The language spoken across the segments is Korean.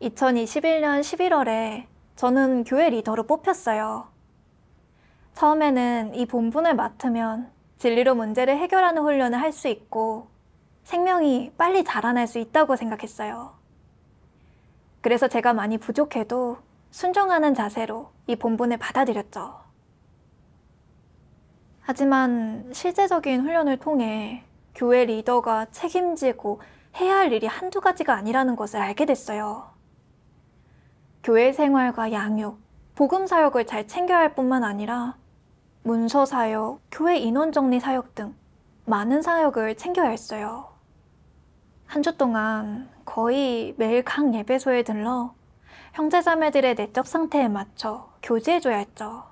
2021년 11월에 저는 교회 리더로 뽑혔어요. 처음에는 이 본분을 맡으면 진리로 문제를 해결하는 훈련을 할 수 있고 생명이 빨리 자라날 수 있다고 생각했어요. 그래서 제가 많이 부족해도 순종하는 자세로 이 본분을 받아들였죠. 하지만 실제적인 훈련을 통해 교회 리더가 책임지고 해야 할 일이 한두 가지가 아니라는 것을 알게 됐어요. 교회 생활과 양육, 복음 사역을 잘 챙겨야 할 뿐만 아니라 문서 사역, 교회 인원 정리 사역 등 많은 사역을 챙겨야 했어요. 한 주 동안 거의 매일 각 예배소에 들러 형제자매들의 내적 상태에 맞춰 교제해줘야 했죠.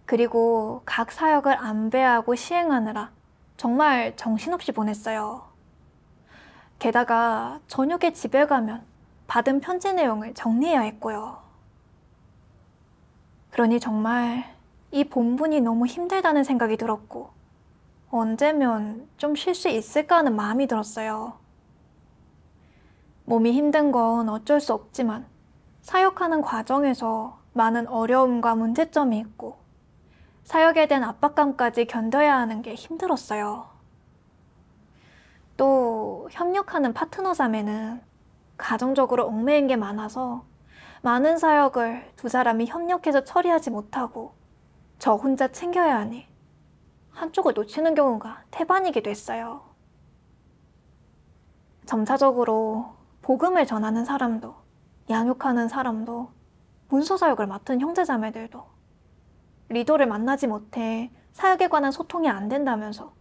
그리고 각 사역을 안배하고 시행하느라 정말 정신없이 보냈어요. 게다가 저녁에 집에 가면 받은 편지 내용을 정리해야 했고요. 그러니 정말 이 본분이 너무 힘들다는 생각이 들었고 언제면 좀 쉴 수 있을까 하는 마음이 들었어요. 몸이 힘든 건 어쩔 수 없지만 사역하는 과정에서 많은 어려움과 문제점이 있고 사역에 대한 압박감까지 견뎌야 하는 게 힘들었어요. 또 협력하는 파트너 자매는 가정적으로 얽매인 게 많아서 많은 사역을 두 사람이 협력해서 처리하지 못하고 저 혼자 챙겨야 하니 한쪽을 놓치는 경우가 태반이기도 했어요. 점차적으로 복음을 전하는 사람도 양육하는 사람도 문서 사역을 맡은 형제자매들도 리더를 만나지 못해 사역에 관한 소통이 안 된다면서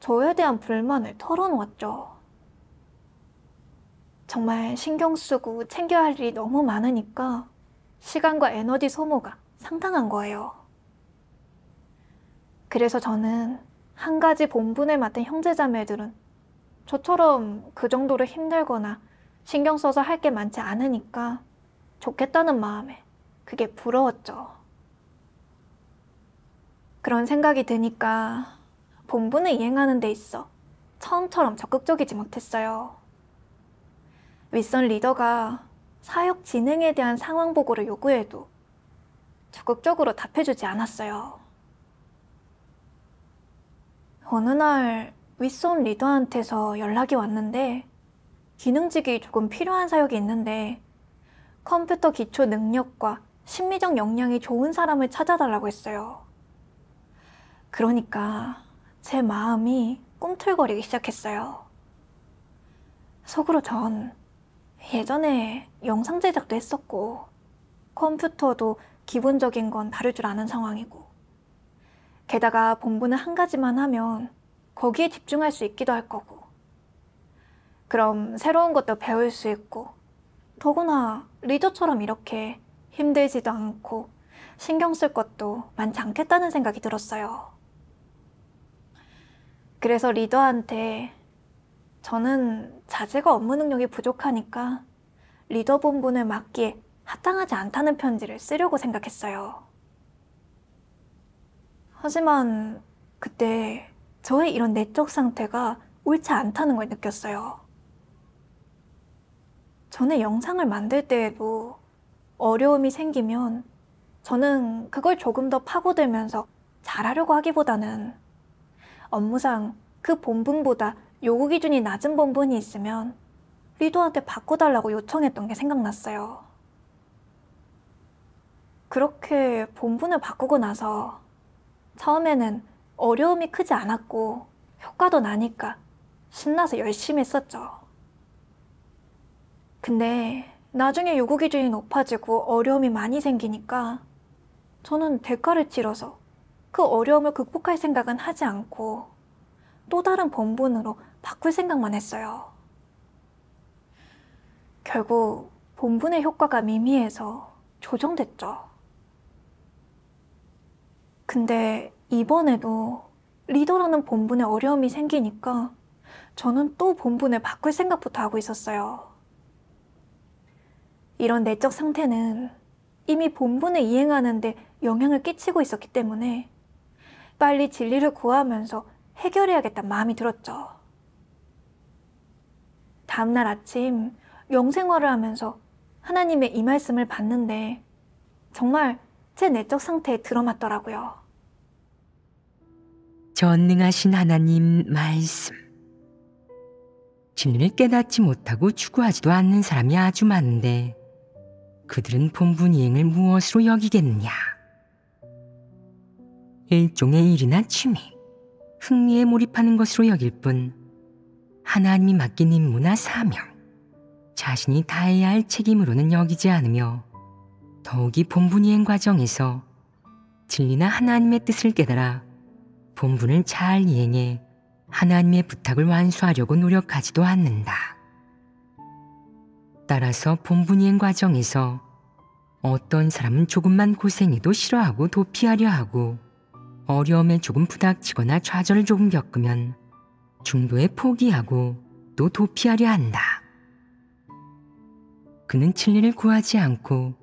저에 대한 불만을 털어놓았죠. 정말 신경 쓰고 챙겨야 할 일이 너무 많으니까 시간과 에너지 소모가 상당한 거예요. 그래서 저는 한 가지 본분을 맡은 형제자매들은 저처럼 그 정도로 힘들거나 신경 써서 할 게 많지 않으니까 좋겠다는 마음에 그게 부러웠죠. 그런 생각이 드니까 본분을 이행하는 데 있어 처음처럼 적극적이지 못했어요. 윗선 리더가 사역 진행에 대한 상황 보고를 요구해도 적극적으로 답해주지 않았어요. 어느 날 윗선 리더한테서 연락이 왔는데 기능직이 조금 필요한 사역이 있는데 컴퓨터 기초 능력과 심리적 역량이 좋은 사람을 찾아달라고 했어요. 그러니까 제 마음이 꿈틀거리기 시작했어요. 속으로 전 예전에 영상 제작도 했었고 컴퓨터도 기본적인 건 다룰 줄 아는 상황이고 게다가 본분은 한 가지만 하면 거기에 집중할 수 있기도 할 거고 그럼 새로운 것도 배울 수 있고 더구나 리더처럼 이렇게 힘들지도 않고 신경 쓸 것도 많지 않겠다는 생각이 들었어요. 그래서 리더한테 저는 자제가 업무 능력이 부족하니까 리더 본분을 맡기에 합당하지 않다는 편지를 쓰려고 생각했어요. 하지만 그때 저의 이런 내적 상태가 옳지 않다는 걸 느꼈어요. 전에 영상을 만들 때에도 어려움이 생기면 저는 그걸 조금 더 파고들면서 잘하려고 하기보다는 업무상 그 본분보다 요구 기준이 낮은 본분이 있으면 리더한테 바꿔달라고 요청했던 게 생각났어요. 그렇게 본분을 바꾸고 나서 처음에는 어려움이 크지 않았고 효과도 나니까 신나서 열심히 했었죠. 근데 나중에 요구 기준이 높아지고 어려움이 많이 생기니까 저는 대가를 치러서 그 어려움을 극복할 생각은 하지 않고 또 다른 본분으로 바꿀 생각만 했어요. 결국 본분의 효과가 미미해서 조정됐죠. 근데 이번에도 리더라는 본분에 어려움이 생기니까 저는 또 본분을 바꿀 생각부터 하고 있었어요. 이런 내적 상태는 이미 본분을 이행하는데 영향을 끼치고 있었기 때문에 빨리 진리를 구하면서 해결해야겠다는 마음이 들었죠. 다음날 아침 영생활을 하면서 하나님의 이 말씀을 봤는데 정말 제 내적 상태에 들어맞더라고요. 전능하신 하나님 말씀. 진리를 깨닫지 못하고 추구하지도 않는 사람이 아주 많은데 그들은 본분 이행을 무엇으로 여기겠느냐? 일종의 일이나 취미, 흥미에 몰입하는 것으로 여길 뿐 하나님이 맡긴 임무나 사명, 자신이 다해야 할 책임으로는 여기지 않으며 더욱이 본분 이행 과정에서 진리나 하나님의 뜻을 깨달아 본분을 잘 이행해 하나님의 부탁을 완수하려고 노력하지도 않는다. 따라서 본분 이행 과정에서 어떤 사람은 조금만 고생해도 싫어하고 도피하려 하고 어려움에 조금 부닥치거나 좌절을 조금 겪으면 중도에 포기하고 또 도피하려 한다. 그는 진리를 구하지 않고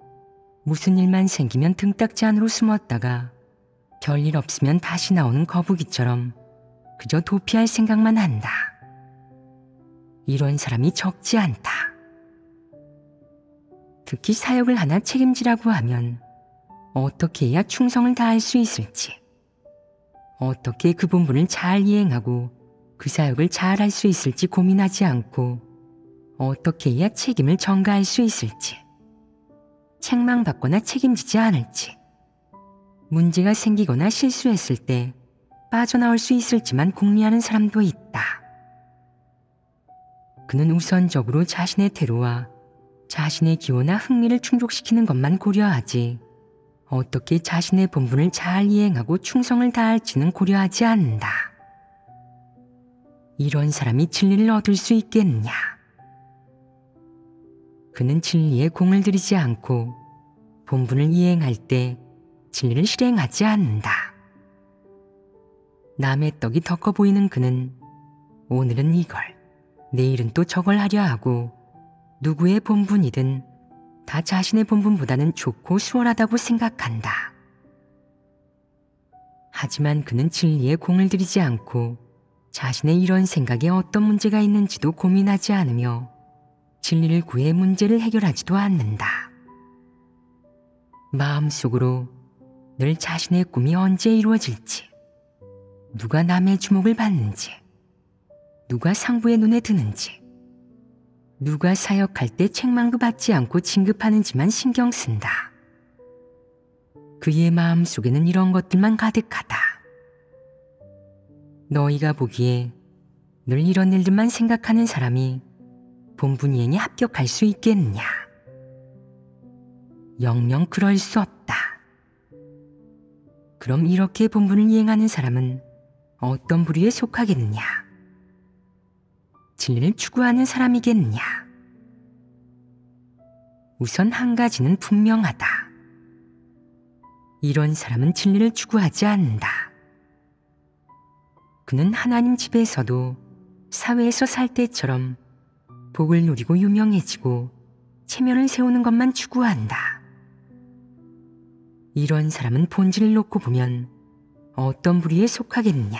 무슨 일만 생기면 등딱지 안으로 숨었다가 별일 없으면 다시 나오는 거북이처럼 그저 도피할 생각만 한다. 이런 사람이 적지 않다. 특히 사역을 하나 책임지라고 하면 어떻게 해야 충성을 다할 수 있을지, 어떻게 그 본분을 잘 이행하고 그 사역을 잘 할 수 있을지 고민하지 않고 어떻게 해야 책임을 전가할 수 있을지, 책망받거나 책임지지 않을지, 문제가 생기거나 실수했을 때 빠져나올 수 있을지만 궁리하는 사람도 있다. 그는 우선적으로 자신의 태로와 자신의 기호나 흥미를 충족시키는 것만 고려하지 어떻게 자신의 본분을 잘 이행하고 충성을 다할지는 고려하지 않는다. 이런 사람이 진리를 얻을 수 있겠느냐? 그는 진리에 공을 들이지 않고 본분을 이행할 때 진리를 실행하지 않는다. 남의 떡이 더 커 보이는 그는 오늘은 이걸, 내일은 또 저걸 하려 하고 누구의 본분이든 다 자신의 본분보다는 좋고 수월하다고 생각한다. 하지만 그는 진리에 공을 들이지 않고 자신의 이런 생각에 어떤 문제가 있는지도 고민하지 않으며 진리를 구해 문제를 해결하지도 않는다. 마음속으로 늘 자신의 꿈이 언제 이루어질지, 누가 남의 주목을 받는지, 누가 상부의 눈에 드는지, 누가 사역할 때 책망도 받지 않고 진급하는지만 신경 쓴다. 그의 마음속에는 이런 것들만 가득하다. 너희가 보기에 늘 이런 일들만 생각하는 사람이 본분 이행에 합격할 수 있겠느냐? 영영 그럴 수 없다. 그럼 이렇게 본분을 이행하는 사람은 어떤 부류에 속하겠느냐? 진리를 추구하는 사람이겠느냐? 우선 한 가지는 분명하다. 이런 사람은 진리를 추구하지 않는다. 그는 하나님 집에서도 사회에서 살 때처럼 복을 누리고 유명해지고 체면을 세우는 것만 추구한다. 이런 사람은 본질을 놓고 보면 어떤 부류에 속하겠느냐?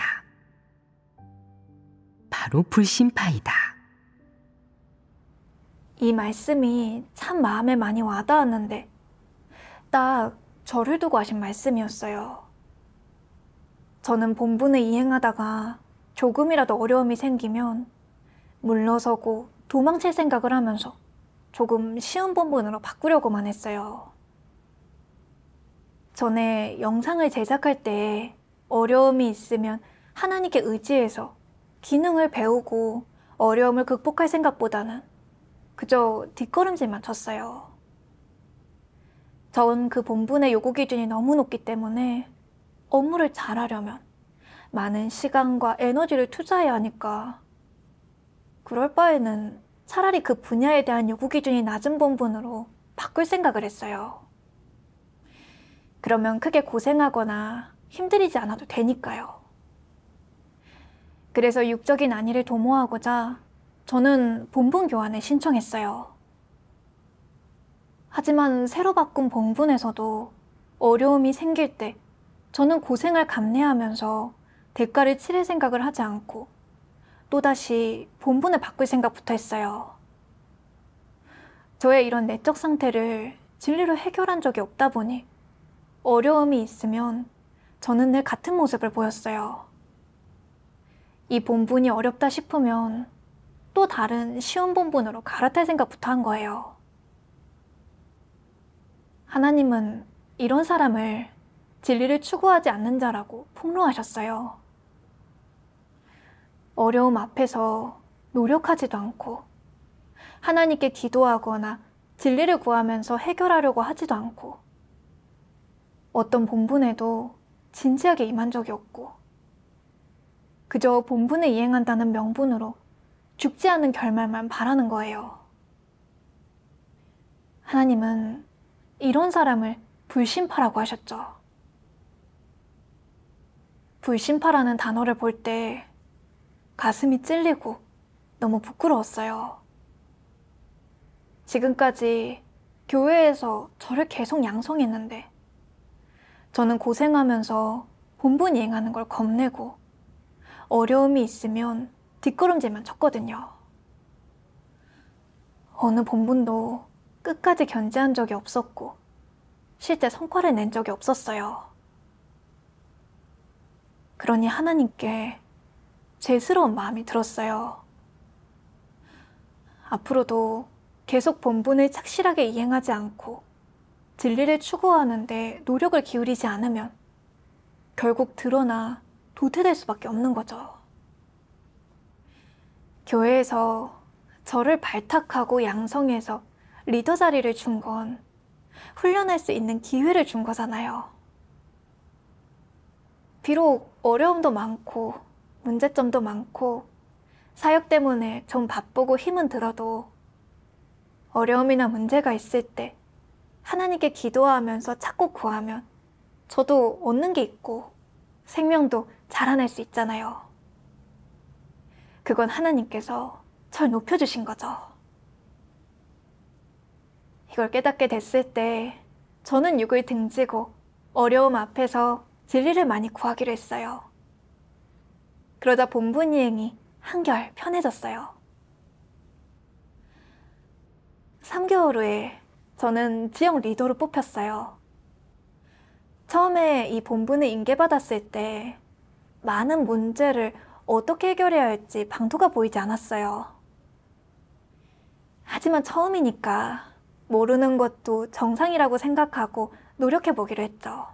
바로 불신파이다. 이 말씀이 참 마음에 많이 와닿았는데 딱 저를 두고 하신 말씀이었어요. 저는 본분을 이행하다가 조금이라도 어려움이 생기면 물러서고 도망칠 생각을 하면서 조금 쉬운 본분으로 바꾸려고만 했어요. 전에 영상을 제작할 때 어려움이 있으면 하나님께 의지해서 기능을 배우고 어려움을 극복할 생각보다는 그저 뒷걸음질만 쳤어요. 전 그 본분의 요구 기준이 너무 높기 때문에 업무를 잘하려면 많은 시간과 에너지를 투자해야 하니까 그럴 바에는 차라리 그 분야에 대한 요구 기준이 낮은 본분으로 바꿀 생각을 했어요. 그러면 크게 고생하거나 힘들이지 않아도 되니까요. 그래서 육적인 안위를 도모하고자 저는 본분 교환을 신청했어요. 하지만 새로 바꾼 본분에서도 어려움이 생길 때 저는 고생을 감내하면서 대가를 치를 생각을 하지 않고 또다시 본분을 바꿀 생각부터 했어요. 저의 이런 내적 상태를 진리로 해결한 적이 없다 보니 어려움이 있으면 저는 늘 같은 모습을 보였어요. 이 본분이 어렵다 싶으면 또 다른 쉬운 본분으로 갈아탈 생각부터 한 거예요. 하나님은 이런 사람을 진리를 추구하지 않는 자라고 폭로하셨어요. 어려움 앞에서 노력하지도 않고 하나님께 기도하거나 진리를 구하면서 해결하려고 하지도 않고 어떤 본분에도 진지하게 임한 적이 없고 그저 본분에 이행한다는 명분으로 죽지 않은 결말만 바라는 거예요. 하나님은 이런 사람을 불신파라고 하셨죠. 불신파라는 단어를 볼 때 가슴이 찔리고 너무 부끄러웠어요. 지금까지 교회에서 저를 계속 양성했는데 저는 고생하면서 본분 이행하는 걸 겁내고 어려움이 있으면 뒷걸음질만 쳤거든요. 어느 본분도 끝까지 견제한 적이 없었고 실제 성과를 낸 적이 없었어요. 그러니 하나님께 죄스러운 마음이 들었어요. 앞으로도 계속 본분을 착실하게 이행하지 않고 진리를 추구하는데 노력을 기울이지 않으면 결국 드러나 도태될 수밖에 없는 거죠. 교회에서 저를 발탁하고 양성해서 리더 자리를 준 건 훈련할 수 있는 기회를 준 거잖아요. 비록 어려움도 많고 문제점도 많고 사역 때문에 좀 바쁘고 힘은 들어도 어려움이나 문제가 있을 때 하나님께 기도하면서 찾고 구하면 저도 얻는 게 있고 생명도 자라날 수 있잖아요. 그건 하나님께서 절 높여주신 거죠. 이걸 깨닫게 됐을 때 저는 육을 등지고 어려움 앞에서 진리를 많이 구하기로 했어요. 그러다 본분 이행이 한결 편해졌어요. 3개월 후에 저는 지역 리더로 뽑혔어요. 처음에 이 본분을 인계받았을 때 많은 문제를 어떻게 해결해야 할지 방도가 보이지 않았어요. 하지만 처음이니까 모르는 것도 정상이라고 생각하고 노력해보기로 했죠.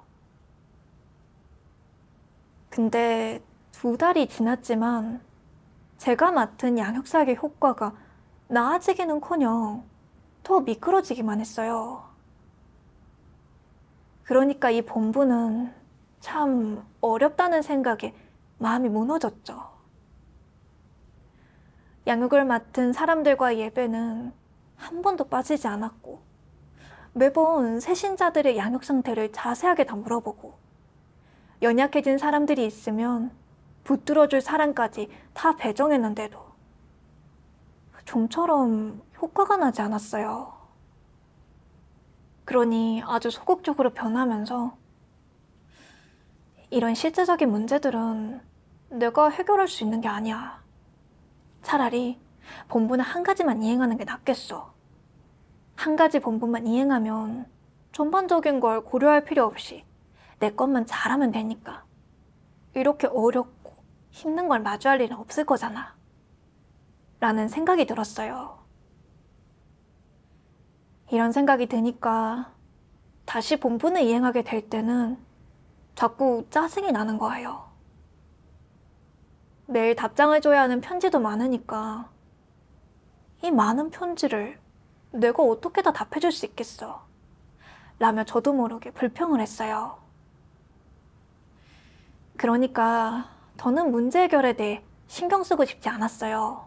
근데 2달이 지났지만 제가 맡은 양육사역의 효과가 나아지기는커녕 더 미끄러지기만 했어요. 그러니까 이 본분은 참 어렵다는 생각에 마음이 무너졌죠. 양육을 맡은 사람들과 예배는 한 번도 빠지지 않았고 매번 새신자들의 양육 상태를 자세하게 다 물어보고 연약해진 사람들이 있으면 붙들어줄 사람까지 다 배정했는데도 좀처럼 효과가 나지 않았어요. 그러니 아주 소극적으로 변하면서 이런 실제적인 문제들은 내가 해결할 수 있는 게 아니야. 차라리 본분을 한 가지만 이행하는 게 낫겠어. 한 가지 본분만 이행하면 전반적인 걸 고려할 필요 없이 내 것만 잘하면 되니까 이렇게 어렵고 힘든 걸 마주할 일은 없을 거잖아. 라는 생각이 들었어요. 이런 생각이 드니까 다시 본분을 이행하게 될 때는 자꾸 짜증이 나는 거예요. 매일 답장을 줘야 하는 편지도 많으니까 이 많은 편지를 내가 어떻게 다 답해줄 수 있겠어? 라며 저도 모르게 불평을 했어요. 그러니까 더는 문제 해결에 대해 신경 쓰고 싶지 않았어요.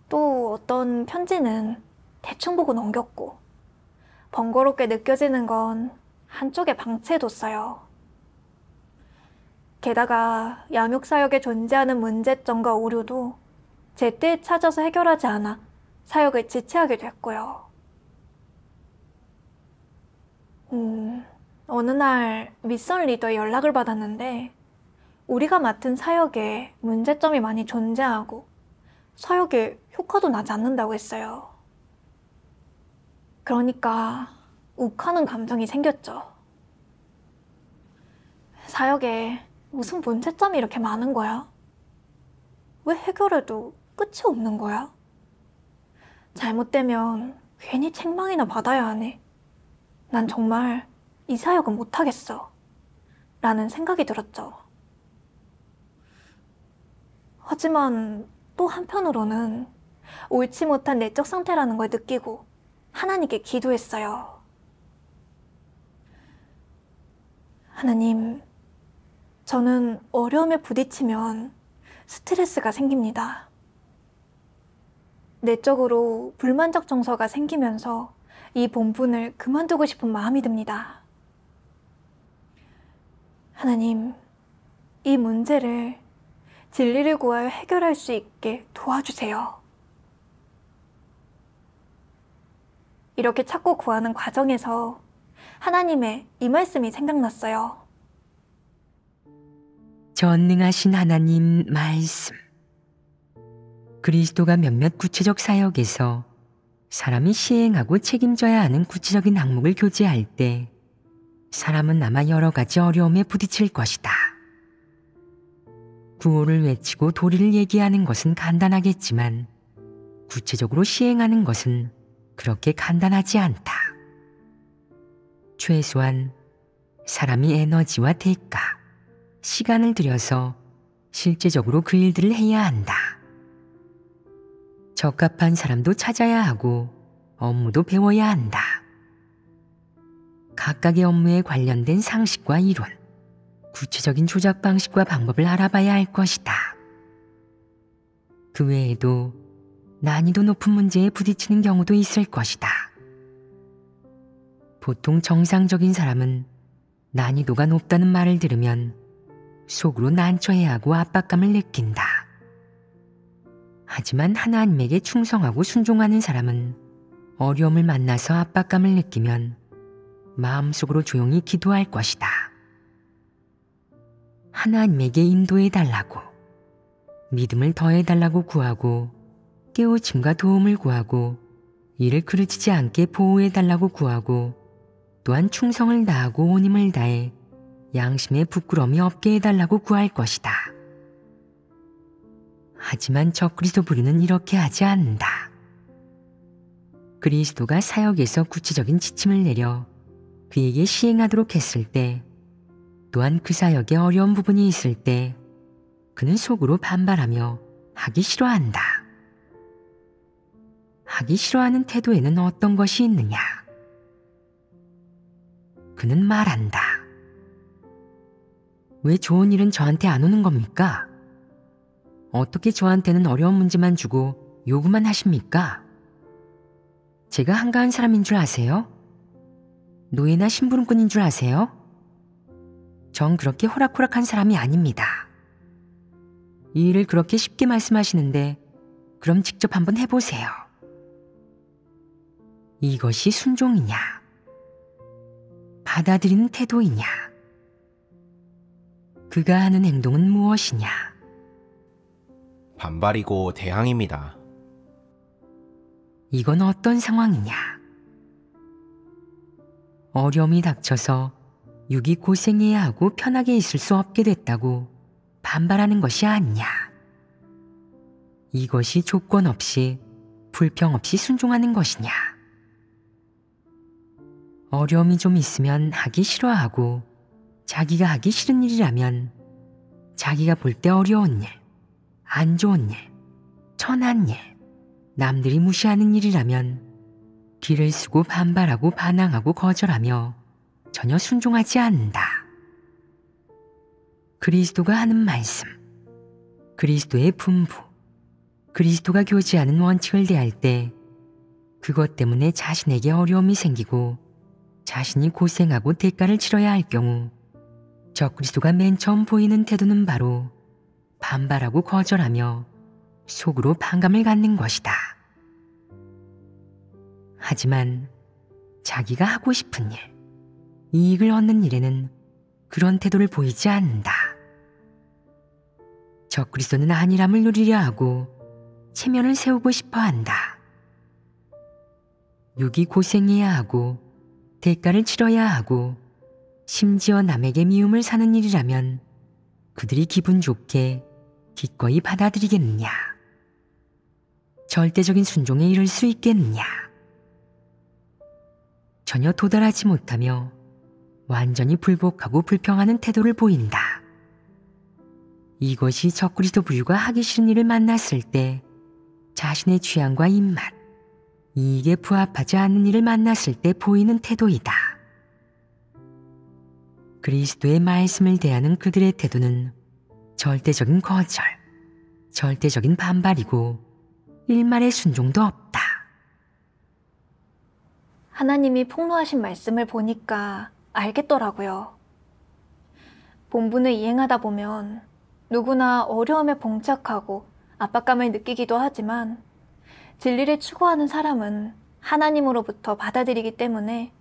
또 어떤 편지는 대충 보고 넘겼고 번거롭게 느껴지는 건 한쪽에 방치해뒀어요. 게다가 양육사역에 존재하는 문제점과 오류도 제때 찾아서 해결하지 않아 사역을 지체하게 됐고요. 어느 날 밑선 리더의 연락을 받았는데 우리가 맡은 사역에 문제점이 많이 존재하고 사역에 효과도 나지 않는다고 했어요. 그러니까 욱하는 감정이 생겼죠. 사역에 무슨 문제점이 이렇게 많은 거야? 왜 해결해도 끝이 없는 거야? 잘못되면 괜히 책망이나 받아야 하네. 난 정말 이 사역은 못하겠어. 라는 생각이 들었죠. 하지만 또 한편으로는 옳지 못한 내적 상태라는 걸 느끼고 하나님께 기도했어요. 하나님, 저는 어려움에 부딪히면 스트레스가 생깁니다. 내적으로 불만족 정서가 생기면서 이 본분을 그만두고 싶은 마음이 듭니다. 하나님, 이 문제를 진리를 구하여 해결할 수 있게 도와주세요. 이렇게 찾고 구하는 과정에서 하나님의 이 말씀이 생각났어요. 전능하신 하나님 말씀. 그리스도가 몇몇 구체적 사역에서 사람이 시행하고 책임져야 하는 구체적인 항목을 교제할 때 사람은 아마 여러 가지 어려움에 부딪힐 것이다. 구호를 외치고 도리를 얘기하는 것은 간단하겠지만 구체적으로 시행하는 것은 그렇게 간단하지 않다. 최소한 사람이 에너지와 대가, 시간을 들여서 실제적으로 그 일들을 해야 한다. 적합한 사람도 찾아야 하고 업무도 배워야 한다. 각각의 업무에 관련된 상식과 이론, 구체적인 조작 방식과 방법을 알아봐야 할 것이다. 그 외에도 난이도 높은 문제에 부딪히는 경우도 있을 것이다. 보통 정상적인 사람은 난이도가 높다는 말을 들으면 속으로 난처해하고 압박감을 느낀다. 하지만 하나님에게 충성하고 순종하는 사람은 어려움을 만나서 압박감을 느끼면 마음속으로 조용히 기도할 것이다. 하나님에게 인도해달라고, 믿음을 더해달라고 구하고, 깨우침과 도움을 구하고, 이를 그르치지 않게 보호해달라고 구하고, 또한 충성을 다하고 온 힘을 다해 양심에 부끄러움이 없게 해달라고 구할 것이다. 하지만 적그리스도 부류는 이렇게 하지 않는다. 그리스도가 사역에서 구체적인 지침을 내려 그에게 시행하도록 했을 때, 또한 그 사역에 어려운 부분이 있을 때 그는 속으로 반발하며 하기 싫어한다. 하기 싫어하는 태도에는 어떤 것이 있느냐? 그는 말한다. 왜 좋은 일은 저한테 안 오는 겁니까? 어떻게 저한테는 어려운 문제만 주고 요구만 하십니까? 제가 한가한 사람인 줄 아세요? 노예나 심부름꾼인 줄 아세요? 전 그렇게 호락호락한 사람이 아닙니다. 이 일을 그렇게 쉽게 말씀하시는데 그럼 직접 한번 해보세요. 이것이 순종이냐? 받아들이는 태도이냐? 그가 하는 행동은 무엇이냐? 반발이고 대항입니다. 이건 어떤 상황이냐? 어려움이 닥쳐서 육이 고생해야 하고 편하게 있을 수 없게 됐다고 반발하는 것이 아니냐? 이것이 조건 없이 불평 없이 순종하는 것이냐? 어려움이 좀 있으면 하기 싫어하고 자기가 하기 싫은 일이라면 자기가 볼 때 어려운 일, 안 좋은 일, 천한 일, 남들이 무시하는 일이라면 기를 쓰고 반발하고 반항하고 거절하며 전혀 순종하지 않는다. 그리스도가 하는 말씀, 그리스도의 분부, 그리스도가 교제하는 원칙을 대할 때 그것 때문에 자신에게 어려움이 생기고 자신이 고생하고 대가를 치러야 할 경우 적그리스도가 맨 처음 보이는 태도는 바로 반발하고 거절하며 속으로 반감을 갖는 것이다. 하지만 자기가 하고 싶은 일, 이익을 얻는 일에는 그런 태도를 보이지 않는다. 적그리스도는 안일함을 누리려 하고 체면을 세우고 싶어 한다. 육이 고생해야 하고 대가를 치러야 하고 심지어 남에게 미움을 사는 일이라면 그들이 기분 좋게 기꺼이 받아들이겠느냐? 절대적인 순종에 이를 수 있겠느냐? 전혀 도달하지 못하며 완전히 불복하고 불평하는 태도를 보인다. 이것이 적그리스도 부류가 하기 싫은 일을 만났을 때 자신의 취향과 입맛, 이익에 부합하지 않는 일을 만났을 때 보이는 태도이다. 그리스도의 말씀을 대하는 그들의 태도는 절대적인 거절, 절대적인 반발이고 일말의 순종도 없다. 하나님이 폭로하신 말씀을 보니까 알겠더라고요. 본분을 이행하다 보면 누구나 어려움에 봉착하고 압박감을 느끼기도 하지만 진리를 추구하는 사람은 하나님으로부터 받아들이기 때문에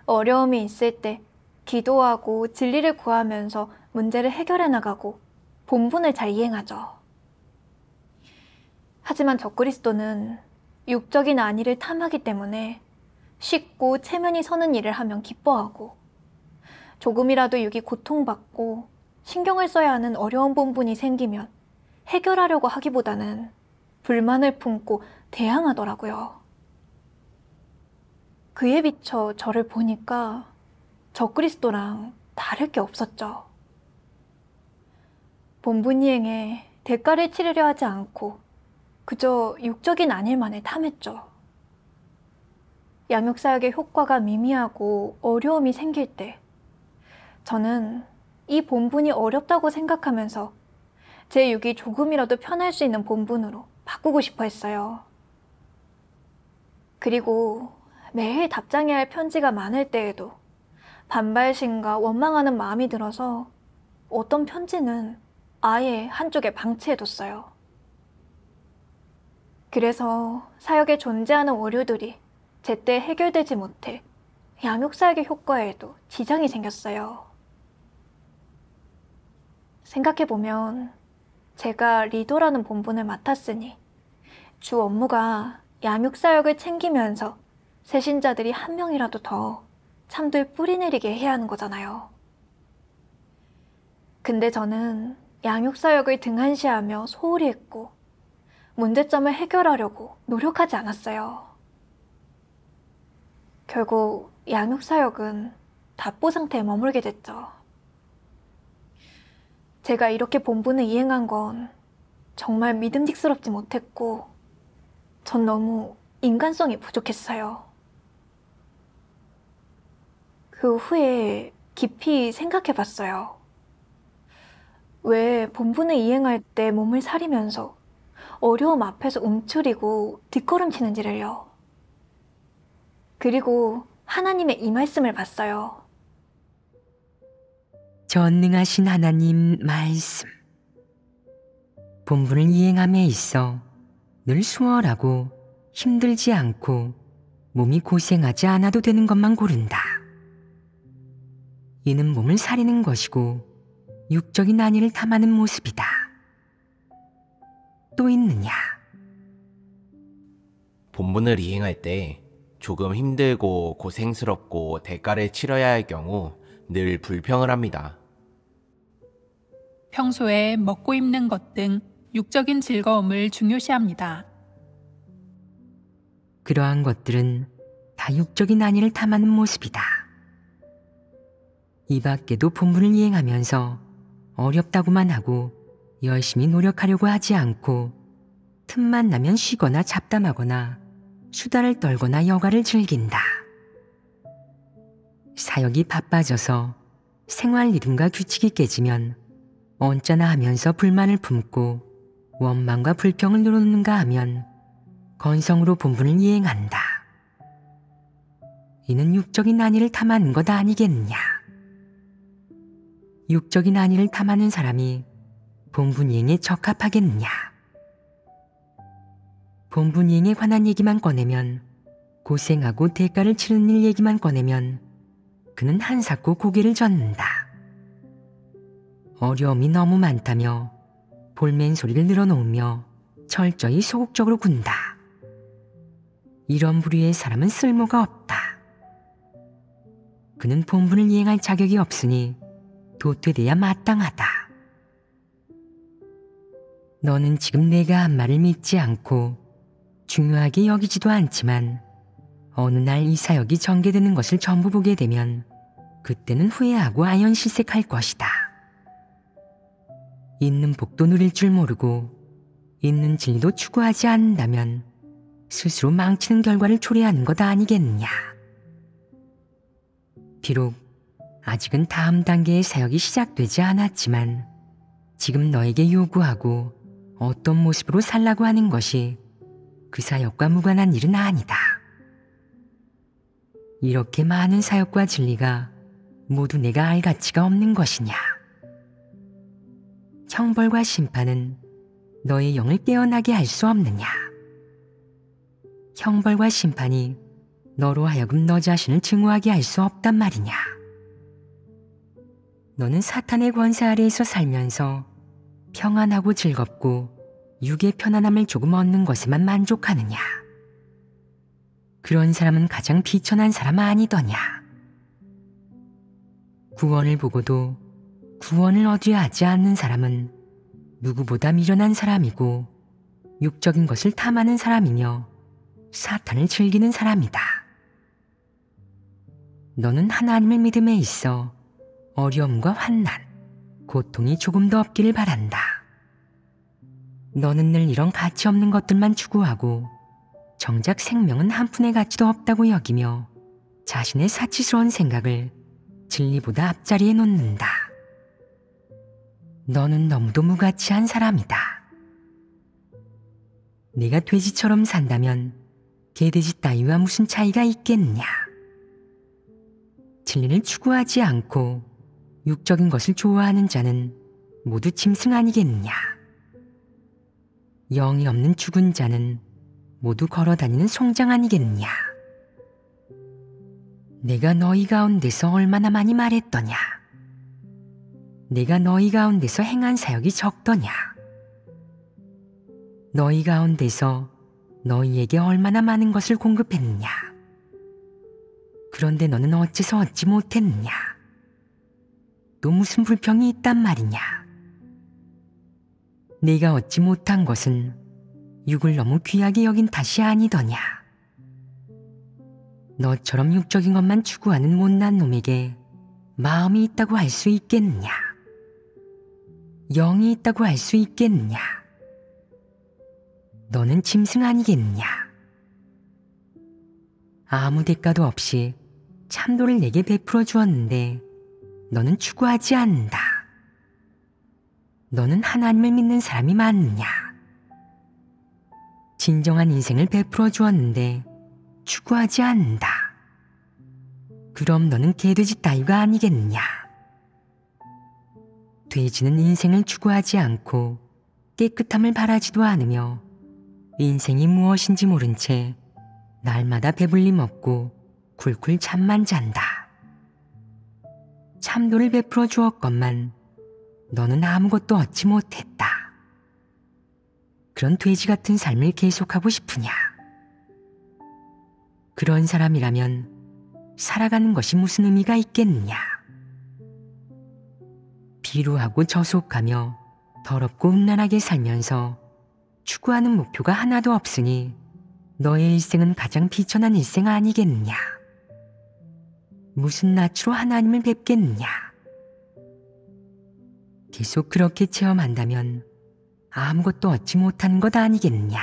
어려움이 있을 때 기도하고 진리를 구하면서 문제를 해결해 나가고 본분을 잘 이행하죠. 하지만 적그리스도는 육적인 안위를 탐하기 때문에 쉽고 체면이 서는 일을 하면 기뻐하고 조금이라도 육이 고통받고 신경을 써야 하는 어려운 본분이 생기면 해결하려고 하기보다는 불만을 품고 대항하더라고요. 그에 비춰 저를 보니까 적그리스도랑 다를 게 없었죠. 본분 이행에 대가를 치르려 하지 않고 그저 육적인 안일만을 탐했죠. 양육사역의 효과가 미미하고 어려움이 생길 때 저는 이 본분이 어렵다고 생각하면서 제 육이 조금이라도 편할 수 있는 본분으로 바꾸고 싶어 했어요. 그리고 매일 답장해야 할 편지가 많을 때에도 반발심과 원망하는 마음이 들어서 어떤 편지는 아예 한쪽에 방치해뒀어요. 그래서 사역에 존재하는 오류들이 제때 해결되지 못해 양육사역의 효과에도 지장이 생겼어요. 생각해보면 제가 리더라는 본분을 맡았으니 주 업무가 양육사역을 챙기면서 새신자들이 한 명이라도 더 참들 뿌리내리게 해야 하는 거잖아요. 근데 저는 양육사역을 등한시하며 소홀히 했고 문제점을 해결하려고 노력하지 않았어요. 결국 양육사역은 답보 상태에 머물게 됐죠. 제가 이렇게 본분을 이행한 건 정말 믿음직스럽지 못했고 전 너무 인간성이 부족했어요. 그 후에 깊이 생각해봤어요. 왜 본분을 이행할 때 몸을 사리면서 어려움 앞에서 움츠리고 뒷걸음치는지를요. 그리고 하나님의 이 말씀을 봤어요. 전능하신 하나님 말씀. 본분을 이행함에 있어 늘 수월하고 힘들지 않고 몸이 고생하지 않아도 되는 것만 고른다. 이는 몸을 사리는 것이고 육적인 안위를 탐하는 모습이다. 또 있느냐? 본분을 이행할 때 조금 힘들고 고생스럽고 대가를 치러야 할 경우 늘 불평을 합니다. 평소에 먹고 입는 것 등 육적인 즐거움을 중요시합니다. 그러한 것들은 다 육적인 안위를 탐하는 모습이다. 이 밖에도 본분을 이행하면서 어렵다고만 하고 열심히 노력하려고 하지 않고 틈만 나면 쉬거나 잡담하거나 수다를 떨거나 여가를 즐긴다. 사역이 바빠져서 생활 리듬과 규칙이 깨지면 언짢아 하면서 불만을 품고 원망과 불평을 늘어놓는가 하면 건성으로 본분을 이행한다. 이는 육적인 안위를 탐하는 것 아니겠느냐. 육적인 안위를 탐하는 사람이 본분 이행에 적합하겠느냐. 본분 이행에 관한 얘기만 꺼내면, 고생하고 대가를 치르는 일 얘기만 꺼내면 그는 한사코 고개를 젓는다. 어려움이 너무 많다며 볼멘 소리를 늘어놓으며 철저히 소극적으로 군다. 이런 부류의 사람은 쓸모가 없다. 그는 본분을 이행할 자격이 없으니 도태돼야 마땅하다. 너는 지금 내가 한 말을 믿지 않고 중요하게 여기지도 않지만 어느 날 이 사역이 전개되는 것을 전부 보게 되면 그때는 후회하고 아연실색할 것이다. 있는 복도 누릴 줄 모르고 있는 진리도 추구하지 않는다면 스스로 망치는 결과를 초래하는 것 아니겠느냐. 비록 아직은 다음 단계의 사역이 시작되지 않았지만 지금 너에게 요구하고 어떤 모습으로 살라고 하는 것이 그 사역과 무관한 일은 아니다. 이렇게 많은 사역과 진리가 모두 내가 알 가치가 없는 것이냐. 형벌과 심판은 너의 영을 깨어나게 할 수 없느냐. 형벌과 심판이 너로 하여금 너 자신을 증오하게 할 수 없단 말이냐. 너는 사탄의 권세 아래에서 살면서 평안하고 즐겁고 육의 편안함을 조금 얻는 것에만 만족하느냐. 그런 사람은 가장 비천한 사람 아니더냐. 구원을 보고도 구원을 얻으려 하지 않는 사람은 누구보다 미련한 사람이고 육적인 것을 탐하는 사람이며 사탄을 즐기는 사람이다. 너는 하나님을 믿음에 있어 어려움과 환난, 고통이 조금 더 없기를 바란다. 너는 늘 이런 가치 없는 것들만 추구하고 정작 생명은 한 푼의 가치도 없다고 여기며 자신의 사치스러운 생각을 진리보다 앞자리에 놓는다. 너는 너무도 무가치한 사람이다. 내가 돼지처럼 산다면 개돼지 따위와 무슨 차이가 있겠느냐. 진리를 추구하지 않고 육적인 것을 좋아하는 자는 모두 짐승 아니겠느냐. 영이 없는 죽은 자는 모두 걸어다니는 송장 아니겠느냐. 내가 너희 가운데서 얼마나 많이 말했더냐. 내가 너희 가운데서 행한 사역이 적더냐. 너희 가운데서 너희에게 얼마나 많은 것을 공급했느냐. 그런데 너는 어째서 얻지 못했느냐. 또 무슨 불평이 있단 말이냐. 내가 얻지 못한 것은 육을 너무 귀하게 여긴 탓이 아니더냐. 너처럼 육적인 것만 추구하는 못난 놈에게 마음이 있다고 할 수 있겠느냐. 영이 있다고 할 수 있겠느냐. 너는 짐승 아니겠느냐. 아무 대가도 없이 참도를 내게 베풀어 주었는데 너는 추구하지 않는다. 너는 하나님을 믿는 사람이 맞느냐. 진정한 인생을 베풀어 주었는데 추구하지 않는다. 그럼 너는 개돼지 따위가 아니겠느냐. 돼지는 인생을 추구하지 않고 깨끗함을 바라지도 않으며 인생이 무엇인지 모른 채 날마다 배불리 먹고 굴굴 잠만 잔다. 참도를 베풀어 주었건만 너는 아무것도 얻지 못했다. 그런 돼지 같은 삶을 계속하고 싶으냐? 그런 사람이라면 살아가는 것이 무슨 의미가 있겠느냐? 비루하고 저속하며 더럽고 음란하게 살면서 추구하는 목표가 하나도 없으니 너의 일생은 가장 비천한 일생 아니겠느냐? 무슨 낯으로 하나님을 뵙겠느냐? 계속 그렇게 체험한다면 아무것도 얻지 못하는 것 아니겠느냐?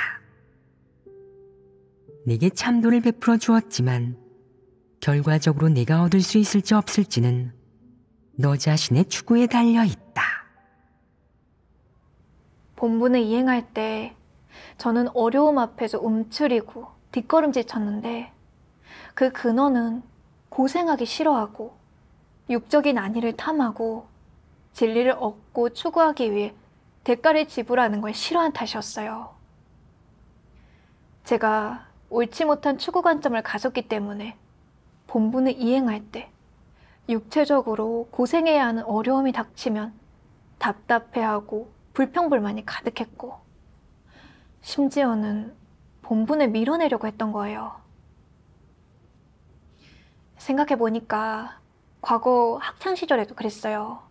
내게 참도를 베풀어 주었지만 결과적으로 내가 얻을 수 있을지 없을지는 너 자신의 추구에 달려있다. 본분을 이행할 때 저는 어려움 앞에서 움츠리고 뒷걸음질 쳤는데 그 근원은 고생하기 싫어하고 육적인 안위를 탐하고 진리를 얻고 추구하기 위해 대가를 지불하는 걸 싫어한 탓이었어요. 제가 옳지 못한 추구 관점을 가졌기 때문에 본분을 이행할 때 육체적으로 고생해야 하는 어려움이 닥치면 답답해하고 불평불만이 가득했고 심지어는 본분을 밀어내려고 했던 거예요. 생각해보니까 과거 학창시절에도 그랬어요.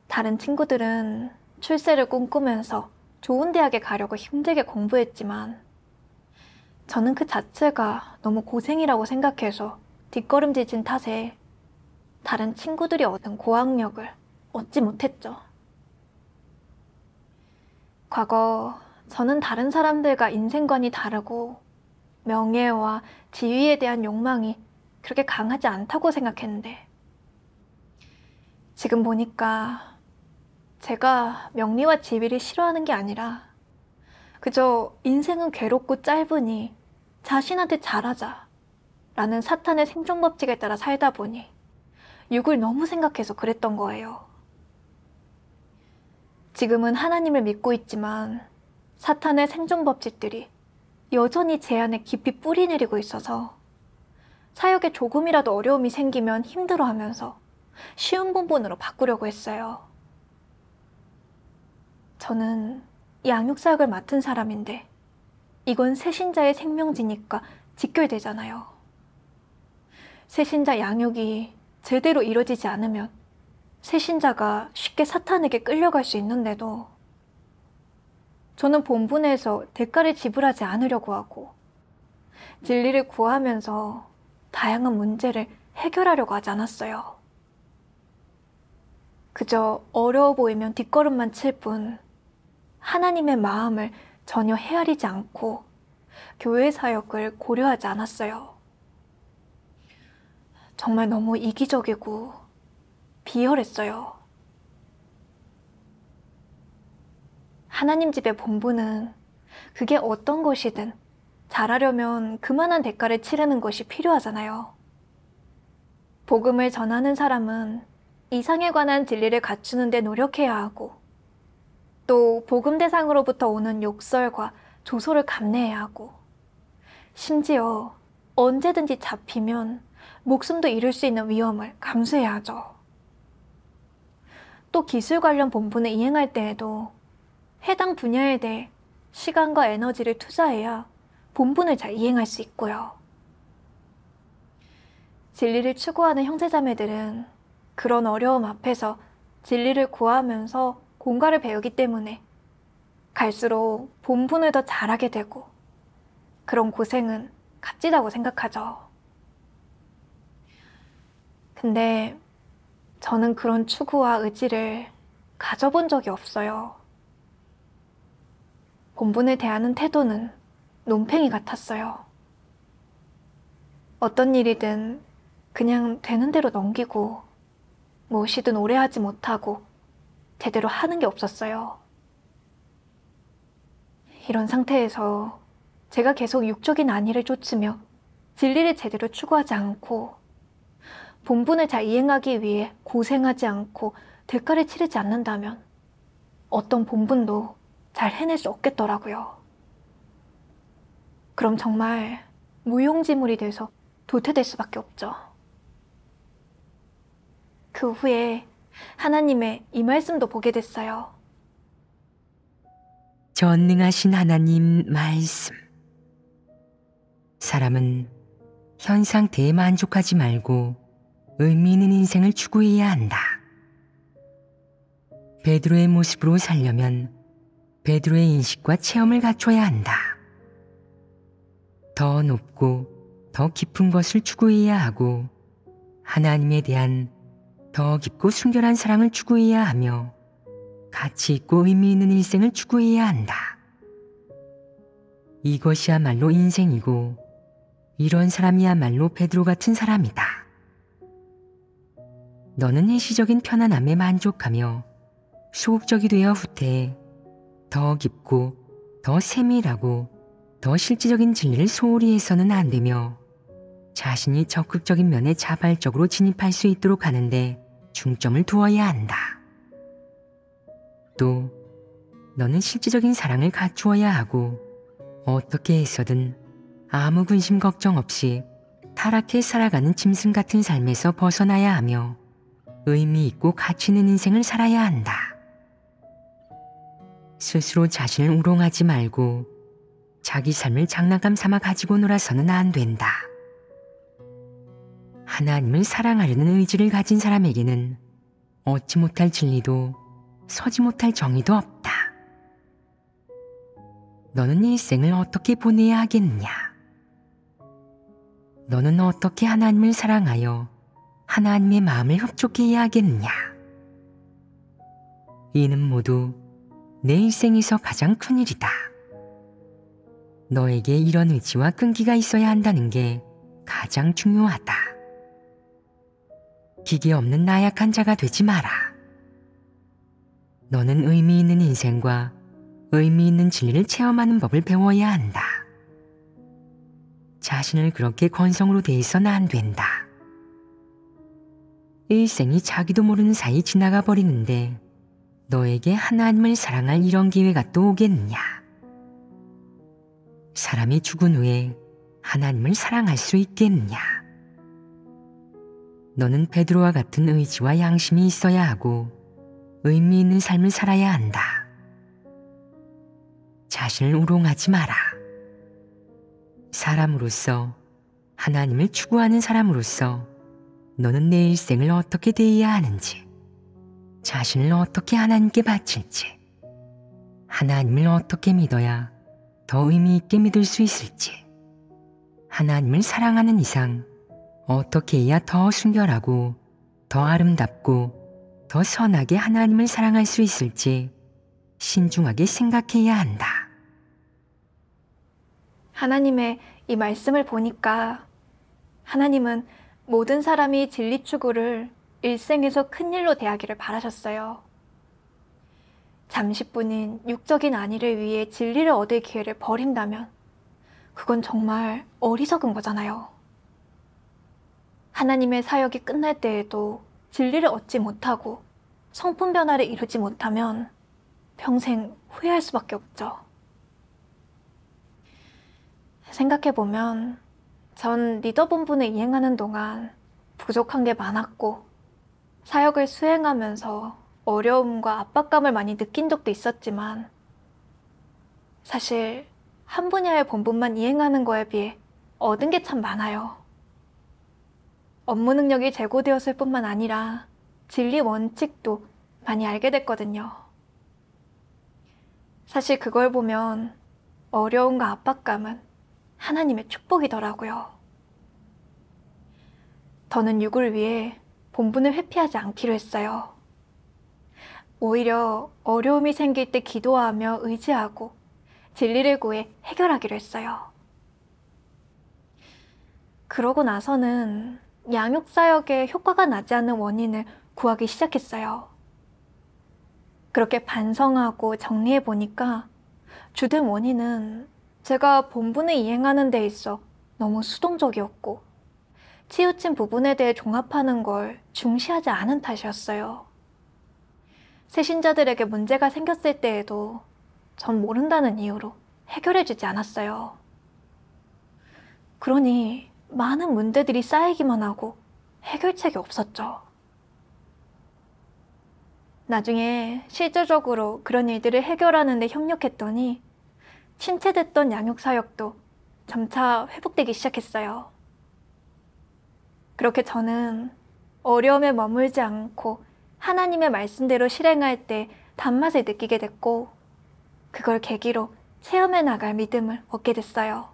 다른 친구들은 출세를 꿈꾸면서 좋은 대학에 가려고 힘들게 공부했지만 저는 그 자체가 너무 고생이라고 생각해서 뒷걸음질 친 탓에 다른 친구들이 얻은 고학력을 얻지 못했죠. 과거 저는 다른 사람들과 인생관이 다르고 명예와 지위에 대한 욕망이 그렇게 강하지 않다고 생각했는데 지금 보니까 제가 명리와 지위를 싫어하는 게 아니라 그저 인생은 괴롭고 짧으니 자신한테 잘하자 라는 사탄의 생존법칙에 따라 살다 보니 육을 너무 생각해서 그랬던 거예요. 지금은 하나님을 믿고 있지만 사탄의 생존법칙들이 여전히 제 안에 깊이 뿌리내리고 있어서 사역에 조금이라도 어려움이 생기면 힘들어하면서 쉬운 본분으로 바꾸려고 했어요. 저는 양육사역을 맡은 사람인데 이건 새신자의 생명지니까 직결되잖아요. 새신자 양육이 제대로 이루어지지 않으면 새신자가 쉽게 사탄에게 끌려갈 수 있는데도 저는 본분에서 대가를 지불하지 않으려고 하고 진리를 구하면서 다양한 문제를 해결하려고 하지 않았어요. 그저 어려워 보이면 뒷걸음만 칠 뿐 하나님의 마음을 전혀 헤아리지 않고 교회 사역을 고려하지 않았어요. 정말 너무 이기적이고 비열했어요. 하나님 집의 본분은 그게 어떤 것이든 잘하려면 그만한 대가를 치르는 것이 필요하잖아요. 복음을 전하는 사람은 이상에 관한 진리를 갖추는 데 노력해야 하고 또 복음 대상으로부터 오는 욕설과 조소를 감내해야 하고 심지어 언제든지 잡히면 목숨도 잃을 수 있는 위험을 감수해야 하죠. 또 기술 관련 본분을 이행할 때에도 해당 분야에 대해 시간과 에너지를 투자해야 본분을 잘 이행할 수 있고요. 진리를 추구하는 형제자매들은 그런 어려움 앞에서 진리를 구하면서 공과를 배우기 때문에 갈수록 본분을 더 잘하게 되고 그런 고생은 값지다고 생각하죠. 근데 저는 그런 추구와 의지를 가져본 적이 없어요. 본분을 대하는 태도는 논팽이 같았어요. 어떤 일이든 그냥 되는 대로 넘기고 무엇이든 오래 하지 못하고 제대로 하는 게 없었어요. 이런 상태에서 제가 계속 육적인 안위를 쫓으며 진리를 제대로 추구하지 않고 본분을 잘 이행하기 위해 고생하지 않고 대가를 치르지 않는다면 어떤 본분도 잘 해낼 수 없겠더라고요. 그럼 정말 무용지물이 돼서 도태될 수밖에 없죠. 그 후에 하나님의 이 말씀도 보게 됐어요. 전능하신 하나님 말씀. 사람은 현 상태에 만족하지 말고 의미 있는 인생을 추구해야 한다. 베드로의 모습으로 살려면 베드로의 인식과 체험을 갖춰야 한다. 더 높고 더 깊은 것을 추구해야 하고 하나님에 대한 더 깊고 순결한 사랑을 추구해야 하며 가치 있고 의미 있는 일생을 추구해야 한다. 이것이야말로 인생이고 이런 사람이야말로 베드로 같은 사람이다. 너는 일시적인 편안함에 만족하며 소극적이 되어 후퇴해 더 깊고 더 세밀하고 더 실질적인 진리를 소홀히 해서는 안 되며 자신이 적극적인 면에 자발적으로 진입할 수 있도록 하는데 중점을 두어야 한다. 또 너는 실질적인 사랑을 갖추어야 하고 어떻게 해서든 아무 근심 걱정 없이 타락해 살아가는 짐승 같은 삶에서 벗어나야 하며 의미 있고 가치 있는 인생을 살아야 한다. 스스로 자신을 우롱하지 말고 자기 삶을 장난감 삼아 가지고 놀아서는 안 된다. 하나님을 사랑하려는 의지를 가진 사람에게는 얻지 못할 진리도 서지 못할 정의도 없다. 너는 일생을 어떻게 보내야 하겠느냐? 너는 어떻게 하나님을 사랑하여 하나님의 마음을 흡족해 해야 하겠느냐? 이는 모두 내 일생에서 가장 큰 일이다. 너에게 이런 의지와 끈기가 있어야 한다는 게 가장 중요하다. 기계 없는 나약한 자가 되지 마라. 너는 의미 있는 인생과 의미 있는 진리를 체험하는 법을 배워야 한다. 자신을 그렇게 건성으로 대해서는 안 된다. 일생이 자기도 모르는 사이 지나가 버리는데 너에게 하나님을 사랑할 이런 기회가 또 오겠느냐? 사람이 죽은 후에 하나님을 사랑할 수 있겠느냐? 너는 베드로와 같은 의지와 양심이 있어야 하고 의미 있는 삶을 살아야 한다. 자신을 우롱하지 마라. 사람으로서, 하나님을 추구하는 사람으로서 너는 내 일생을 어떻게 대해야 하는지, 자신을 어떻게 하나님께 바칠지, 하나님을 어떻게 믿어야 더 의미 있게 믿을 수 있을지, 하나님을 사랑하는 이상 어떻게 해야 더 순결하고 더 아름답고 더 선하게 하나님을 사랑할 수 있을지 신중하게 생각해야 한다. 하나님의 이 말씀을 보니까 하나님은 모든 사람이 진리 추구를 일생에서 큰 일로 대하기를 바라셨어요. 잠시뿐인 육적인 안위를 위해 진리를 얻을 기회를 버린다면 그건 정말 어리석은 거잖아요. 하나님의 사역이 끝날 때에도 진리를 얻지 못하고 성품 변화를 이루지 못하면 평생 후회할 수밖에 없죠. 생각해보면 전 리더 본분을 이행하는 동안 부족한 게 많았고 사역을 수행하면서 어려움과 압박감을 많이 느낀 적도 있었지만 사실 한 분야의 본분만 이행하는 거에 비해 얻은 게 참 많아요. 업무 능력이 제고되었을 뿐만 아니라 진리 원칙도 많이 알게 됐거든요. 사실 그걸 보면 어려움과 압박감은 하나님의 축복이더라고요. 더는 육을 위해 본분을 회피하지 않기로 했어요. 오히려 어려움이 생길 때 기도하며 의지하고 진리를 구해 해결하기로 했어요. 그러고 나서는 양육사역에 효과가 나지 않는 원인을 구하기 시작했어요. 그렇게 반성하고 정리해 보니까 주된 원인은 제가 본분을 이행하는 데 있어 너무 수동적이었고 치우친 부분에 대해 종합하는 걸 중시하지 않은 탓이었어요. 새신자들에게 문제가 생겼을 때에도 전 모른다는 이유로 해결해주지 않았어요. 그러니 많은 문제들이 쌓이기만 하고 해결책이 없었죠. 나중에 실질적으로 그런 일들을 해결하는 데 협력했더니 침체됐던 양육사역도 점차 회복되기 시작했어요. 그렇게 저는 어려움에 머물지 않고 하나님의 말씀대로 실행할 때 단맛을 느끼게 됐고 그걸 계기로 체험해 나갈 믿음을 얻게 됐어요.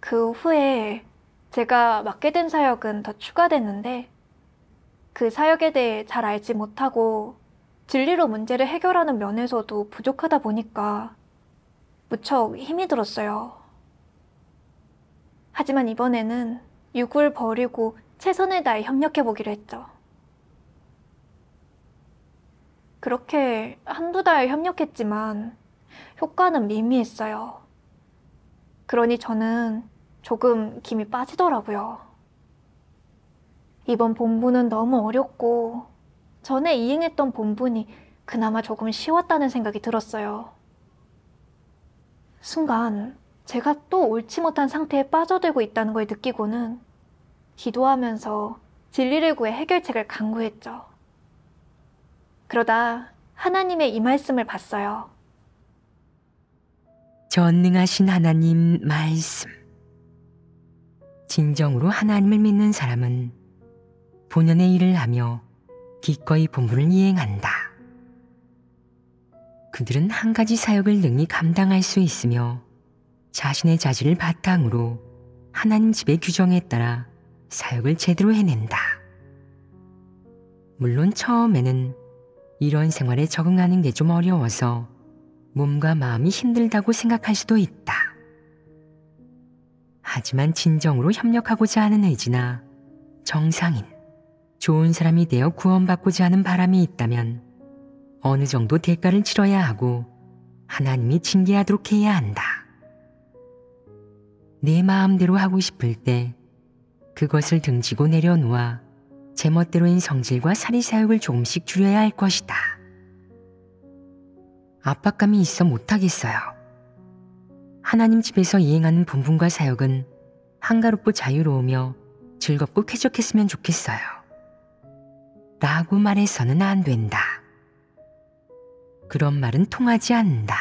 그 후에 제가 맡게 된 사역은 더 추가됐는데 그 사역에 대해 잘 알지 못하고 진리로 문제를 해결하는 면에서도 부족하다 보니까 무척 힘이 들었어요. 하지만 이번에는 육을 버리고 최선을 다해 협력해보기로 했죠. 그렇게 한두 달 협력했지만 효과는 미미했어요. 그러니 저는 조금 김이 빠지더라고요. 이번 본분은 너무 어렵고 전에 이행했던 본분이 그나마 조금 쉬웠다는 생각이 들었어요. 순간 제가 또 옳지 못한 상태에 빠져들고 있다는 걸 느끼고는 기도하면서 진리를 구해 해결책을 강구했죠. 그러다 하나님의 이 말씀을 봤어요. 전능하신 하나님 말씀. 진정으로 하나님을 믿는 사람은 본연의 일을 하며 기꺼이 본분을 이행한다. 그들은 한 가지 사역을 능히 감당할 수 있으며 자신의 자질을 바탕으로 하나님 집의 규정에 따라 사역을 제대로 해낸다. 물론 처음에는 이런 생활에 적응하는 게 좀 어려워서 몸과 마음이 힘들다고 생각할 수도 있다. 하지만 진정으로 협력하고자 하는 의지나 정상인, 좋은 사람이 되어 구원받고자 하는 바람이 있다면 어느 정도 대가를 치러야 하고 하나님이 징계하도록 해야 한다. 내 마음대로 하고 싶을 때 그것을 등지고 내려놓아 제멋대로인 성질과 사리사욕을 조금씩 줄여야 할 것이다. 압박감이 있어 못하겠어요. 하나님 집에서 이행하는 본분과 사역은 한가롭고 자유로우며 즐겁고 쾌적했으면 좋겠어요. 라고 말해서는 안 된다. 그런 말은 통하지 않는다.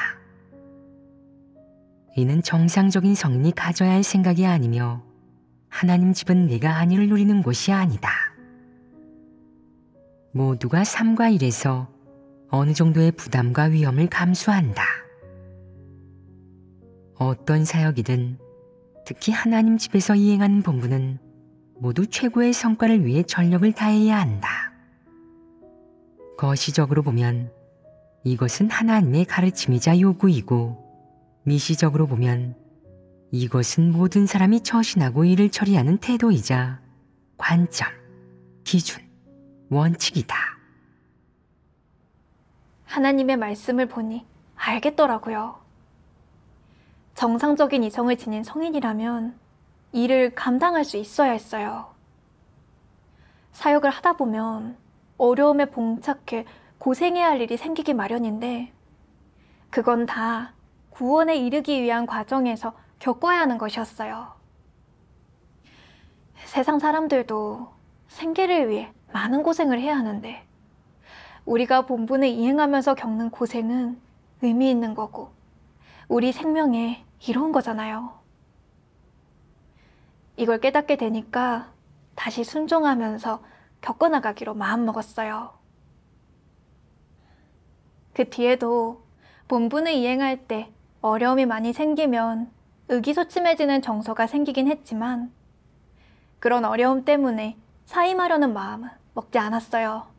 이는 정상적인 성인이 가져야 할 생각이 아니며 하나님 집은 내가 안위를 누리는 곳이 아니다. 모두가 삶과 일에서 어느 정도의 부담과 위험을 감수한다. 어떤 사역이든 특히 하나님 집에서 이행하는 본분은 모두 최고의 성과를 위해 전력을 다해야 한다. 거시적으로 보면 이것은 하나님의 가르침이자 요구이고 미시적으로 보면 이것은 모든 사람이 처신하고 일을 처리하는 태도이자 관점, 기준, 원칙이다. 하나님의 말씀을 보니 알겠더라고요. 정상적인 이성을 지닌 성인이라면 일을 감당할 수 있어야 했어요. 사역을 하다 보면 어려움에 봉착해 고생해야 할 일이 생기기 마련인데 그건 다 구원에 이르기 위한 과정에서 겪어야 하는 것이었어요. 세상 사람들도 생계를 위해 많은 고생을 해야 하는데 우리가 본분을 이행하면서 겪는 고생은 의미 있는 거고 우리 생명에 이로운 거잖아요. 이걸 깨닫게 되니까 다시 순종하면서 겪어나가기로 마음먹었어요. 그 뒤에도 본분을 이행할 때 어려움이 많이 생기면 의기소침해지는 정서가 생기긴 했지만 그런 어려움 때문에 사임하려는 마음은 먹지 않았어요.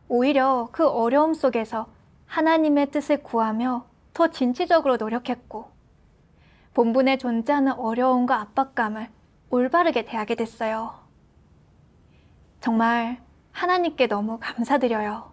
오히려 그 어려움 속에서 하나님의 뜻을 구하며 더 진취적으로 노력했고 본분에 존재하는 어려움과 압박감을 올바르게 대하게 됐어요. 정말 하나님께 너무 감사드려요.